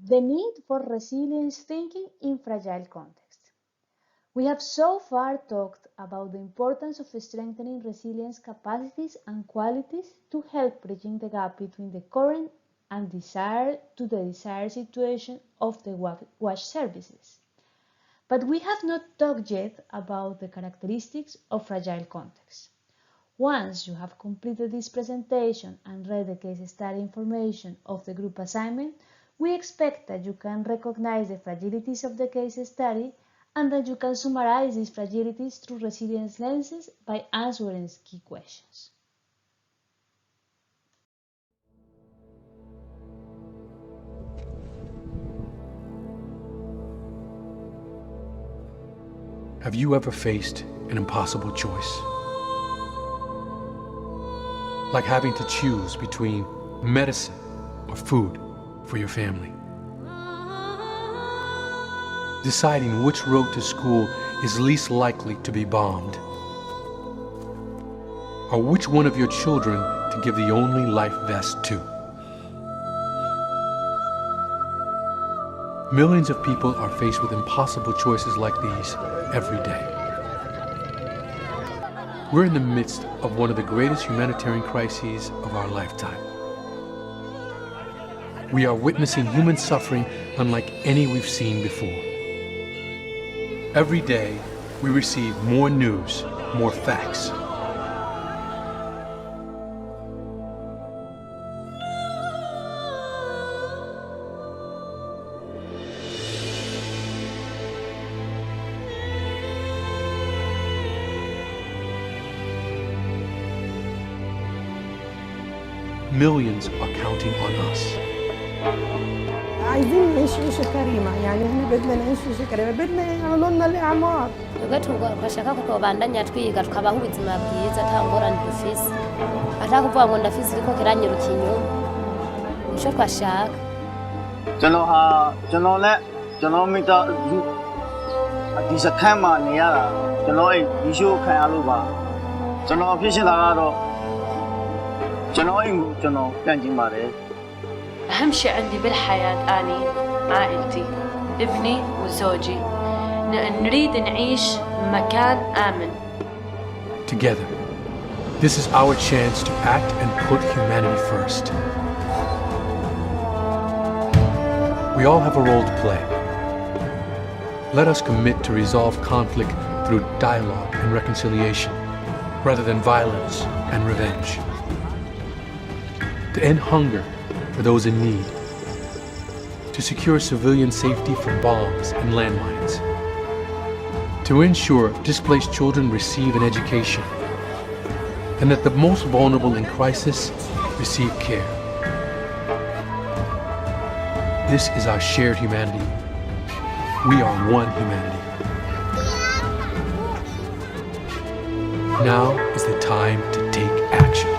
The need for resilience thinking in fragile contexts. We have so far talked about the importance of strengthening resilience capacities and qualities to help bridging the gap between the current and desired situation of the WASH services. But we have not talked yet about the characteristics of fragile contexts. Once you have completed this presentation and read the case study information of the group assignment, we expect that you can recognize the fragilities of the case study and that you can summarize these fragilities through resilience lenses by answering key questions. Have you ever faced an impossible choice? Like having to choose between medicine or food for your family. Deciding which road to school is least likely to be bombed. Or which one of your children to give the only life vest to. Millions of people are faced with impossible choices like these every day. We're in the midst of one of the greatest humanitarian crises of our lifetime. We are witnessing human suffering unlike any we've seen before. Every day, we receive more news, more facts. Millions are counting on us. عايزين نعيش عيشة كريمة، يعني احنا بدنا نعيش عيشة كريمة، بدنا يعملوا لنا الإعمار. tugashaka tukabandanya twiga tukabaho ubuzima bwiza nta ngorane dufise ata kuvuga ngo ndafise iriko kiranyiruka inyuma nico twashakaကျွန်တော်မိသားဒီစခန်းမှာနေရတာကျွန်တော်အဲ့ဒီရှိုးခံရလို့ပါကျွန်တော်ဖြစ်ရှင်တာကတော့ကျွန်တော်အိမ်ကိုကျွန်တော်ပြန်ကျင်ပါတယ် أهم شيء عندي بالحياة أني عائلتي ابني وزوجي نريد نعيش مكان آمن. Together, this is our chance to act and put humanity first. We all have a role to play. Let us commit to resolve conflict through dialogue and reconciliation, rather than violence and revenge. To end hunger for those in need. To secure civilian safety from bombs and landmines. To ensure displaced children receive an education, and that the most vulnerable in crisis receive care. This is our shared humanity. We are one humanity. Now is the time to take action.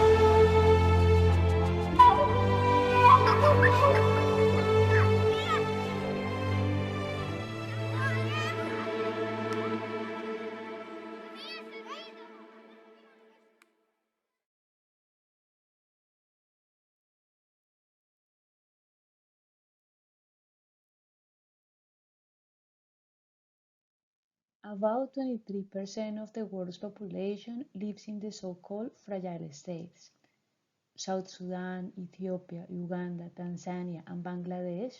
About 23% of the world's population lives in the so-called fragile states. South Sudan, Ethiopia, Uganda, Tanzania, and Bangladesh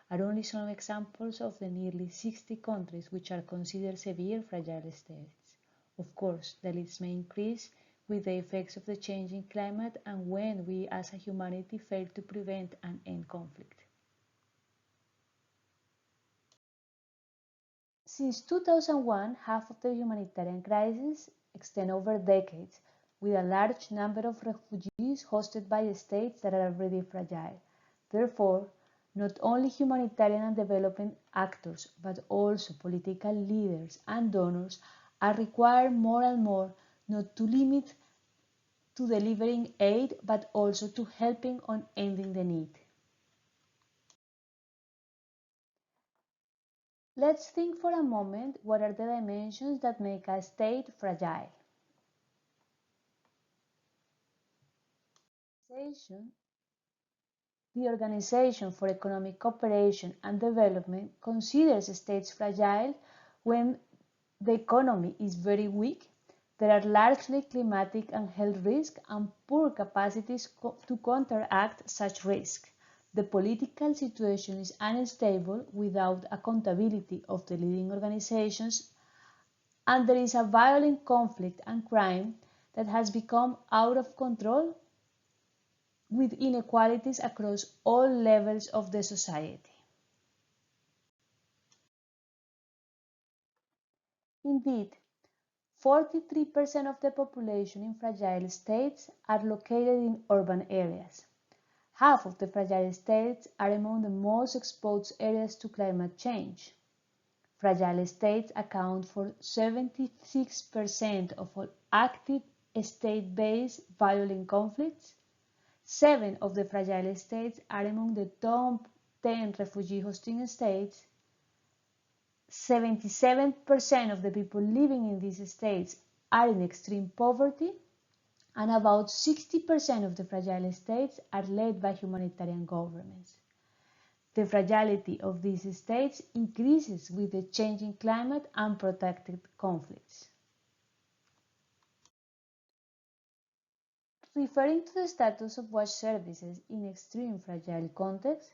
are only some examples of the nearly 60 countries which are considered severe fragile states. Of course, the list may increase with the effects of the changing climate and when we as a humanity fail to prevent and end conflict. Since 2001, half of the humanitarian crisis extends over decades, with a large number of refugees hosted by states that are already fragile. Therefore, not only humanitarian and development actors, but also political leaders and donors are required more and more not to limit to delivering aid, but also to helping on ending the need. Let's think for a moment what are the dimensions that make a state fragile. The Organization for Economic Cooperation and Development considers states fragile when the economy is very weak. There are largely climatic and health risks and poor capacities to counteract such risks. The political situation is unstable without accountability of the leading organizations, and there is a violent conflict and crime that has become out of control with inequalities across all levels of the society. Indeed, 43% of the population in fragile states are located in urban areas. Half of the fragile states are among the most exposed areas to climate change. Fragile states account for 76% of all active state-based violent conflicts. 7 of the fragile states are among the top 10 refugee hosting states. 77% of the people living in these states are in extreme poverty, and about 60% of the fragile states are led by humanitarian governments. The fragility of these states increases with the changing climate and protracted conflicts. Referring to the status of WASH services in extreme fragile contexts,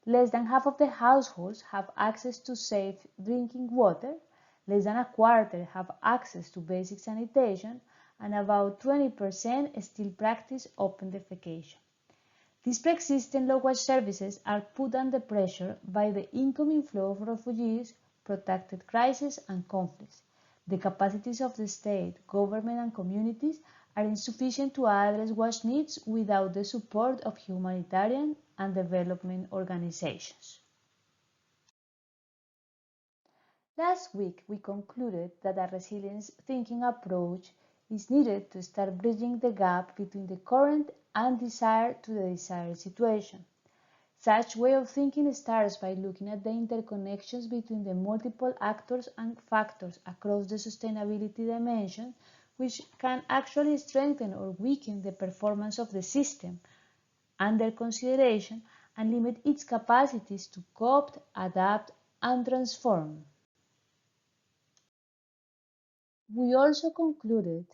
less than half of the households have access to safe drinking water, less than a quarter have access to basic sanitation, and about 20% still practice open defecation. These pre-existing low WASH services are put under pressure by the incoming flow of refugees, protracted crises, and conflicts. The capacities of the state, government, and communities are insufficient to address WASH needs without the support of humanitarian and development organizations. Last week, we concluded that a resilience thinking approach is needed to start bridging the gap between the current undesired to the desired situation. Such way of thinking starts by looking at the interconnections between the multiple actors and factors across the sustainability dimension, which can actually strengthen or weaken the performance of the system under consideration and limit its capacities to cope, adapt, and transform. We also concluded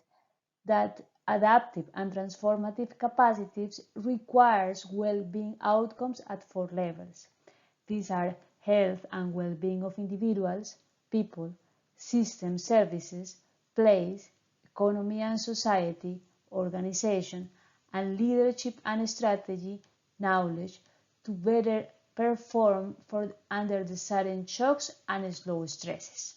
that adaptive and transformative capacities requires well-being outcomes at 4 levels. These are health and well-being of individuals, people, system services, place, economy and society, organization, and leadership and strategy, knowledge, to better perform under the sudden shocks and slow stresses.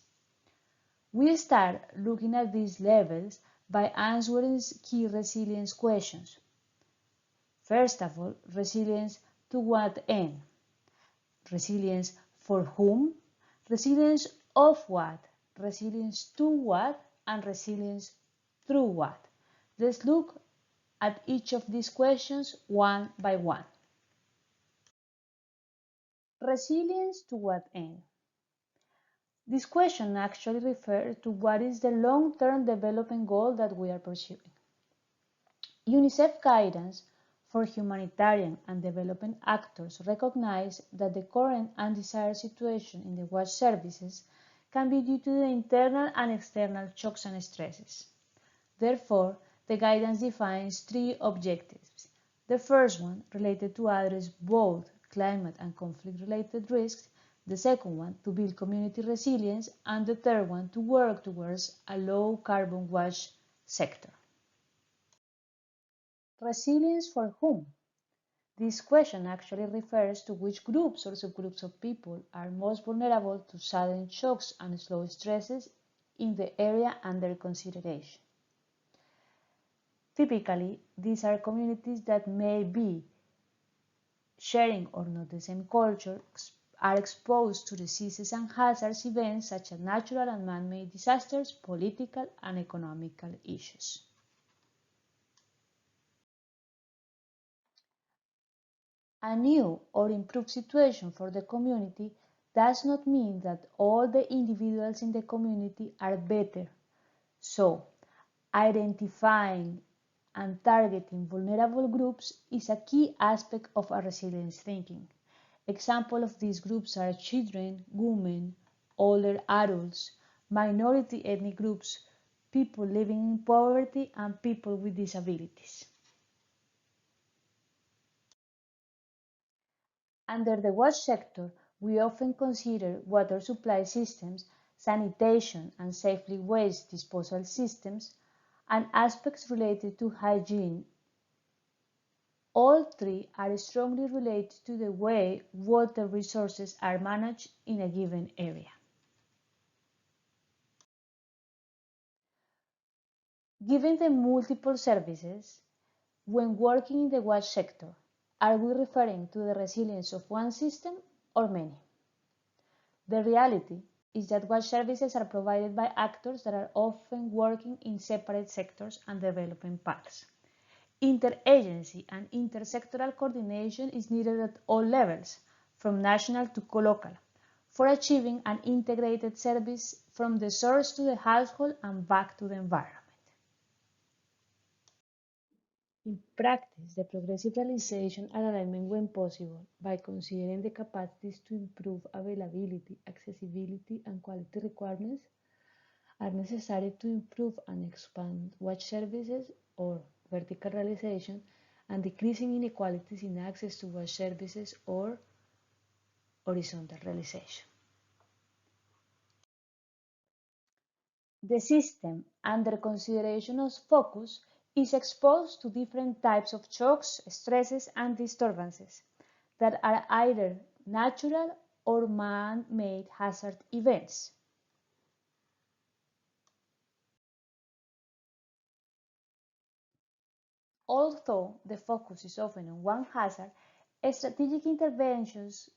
We start looking at these levels by answering key resilience questions. First of all, resilience to what end? Resilience for whom? Resilience of what? Resilience to what? And resilience through what? Let's look at each of these questions one by one. Resilience to what end? This question actually refers to what is the long-term development goal that we are pursuing. UNICEF guidance for humanitarian and development actors recognize that the current undesired situation in the WASH services can be due to the internal and external shocks and stresses. Therefore, the guidance defines 3 objectives. The first one, related to address both climate and conflict-related risks. The second one, to build community resilience. And the third one, to work towards a low-carbon WASH sector. Resilience for whom? This question actually refers to which groups or subgroups of people are most vulnerable to sudden shocks and slow stresses in the area under consideration. Typically, these are communities that may be sharing or not the same culture, are exposed to diseases and hazards events such as natural and man-made disasters, political and economical issues. A new or improved situation for the community does not mean that all the individuals in the community are better. So, identifying and targeting vulnerable groups is a key aspect of our resilience thinking. Examples of these groups are children, women, older adults, minority ethnic groups, people living in poverty, and people with disabilities. Under the wash sector, we often consider water supply systems, sanitation and safely waste disposal systems, and aspects related to hygiene. All three are strongly related to the way water resources are managed in a given area. Given the multiple services, when working in the wash sector, are we referring to the resilience of one system or many? The reality is that wash services are provided by actors that are often working in separate sectors and development paths. Interagency and intersectoral coordination is needed at all levels, from national to local, for achieving an integrated service from the source to the household and back to the environment. In practice, the progressive realization and alignment when possible by considering the capacities to improve availability, accessibility, and quality requirements are necessary to improve and expand wash services or vertical realization and decreasing inequalities in access to wash services or horizontal realization. The system under consideration as focus is exposed to different types of shocks, stresses, and disturbances that are either natural or man-made hazard events. Although the focus is often on one hazard, strategic interventions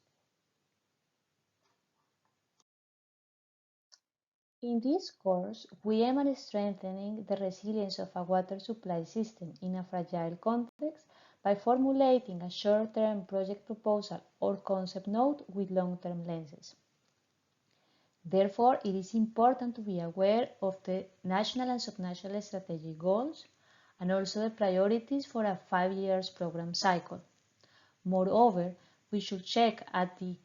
in this course, we aim at strengthening the resilience of a water supply system in a fragile context by formulating a short-term project proposal or concept note with long-term lenses. Therefore, it is important to be aware of the national and subnational strategic goals and also the priorities for a 5-year program cycle. Moreover, we should check at the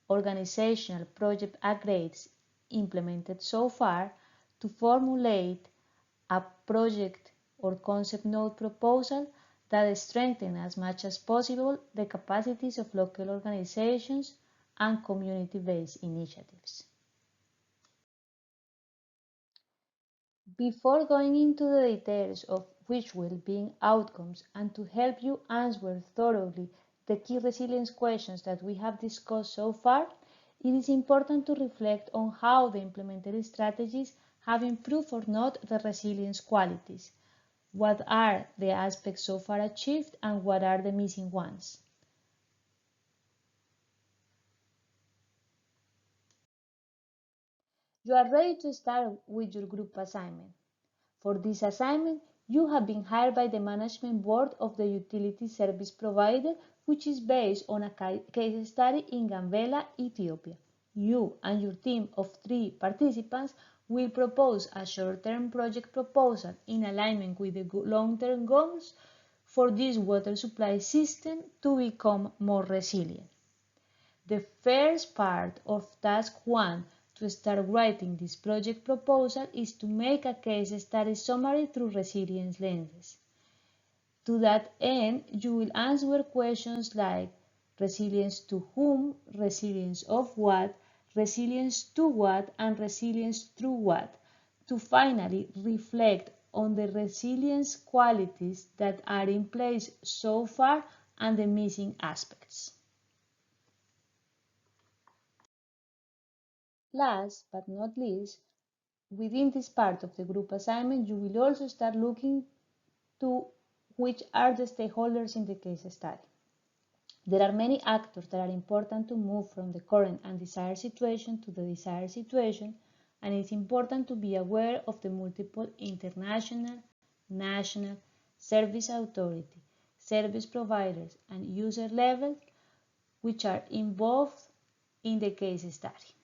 organizational project upgrades implemented so far to formulate a project or concept note proposal that strengthens as much as possible the capacities of local organizations and community-based initiatives. Before going into the details of which well-being outcomes and to help you answer thoroughly the key resilience questions that we have discussed so far, it is important to reflect on how the implemented strategies have improved or not the resilience qualities. What are the aspects so far achieved and what are the missing ones? You are ready to start with your group assignment. For this assignment, you have been hired by the management board of the utility service provider, which is based on a case study in Gambela, Ethiopia. You and your team of 3 participants will propose a short-term project proposal in alignment with the long-term goals for this water supply system to become more resilient. The first part of task 1 to start writing this project proposal is to make a case study summary through resilience lenses. To that end, you will answer questions like resilience to whom, resilience of what, resilience to what, and resilience through what, to finally reflect on the resilience qualities that are in place so far and the missing aspects. Last but not least, within this part of the group assignment, you will also start looking to which are the stakeholders in the case study. There are many actors that are important to move from the current and desired situation to the desired situation, and it's important to be aware of the multiple international, national, service authority, service providers, and user levels which are involved in the case study.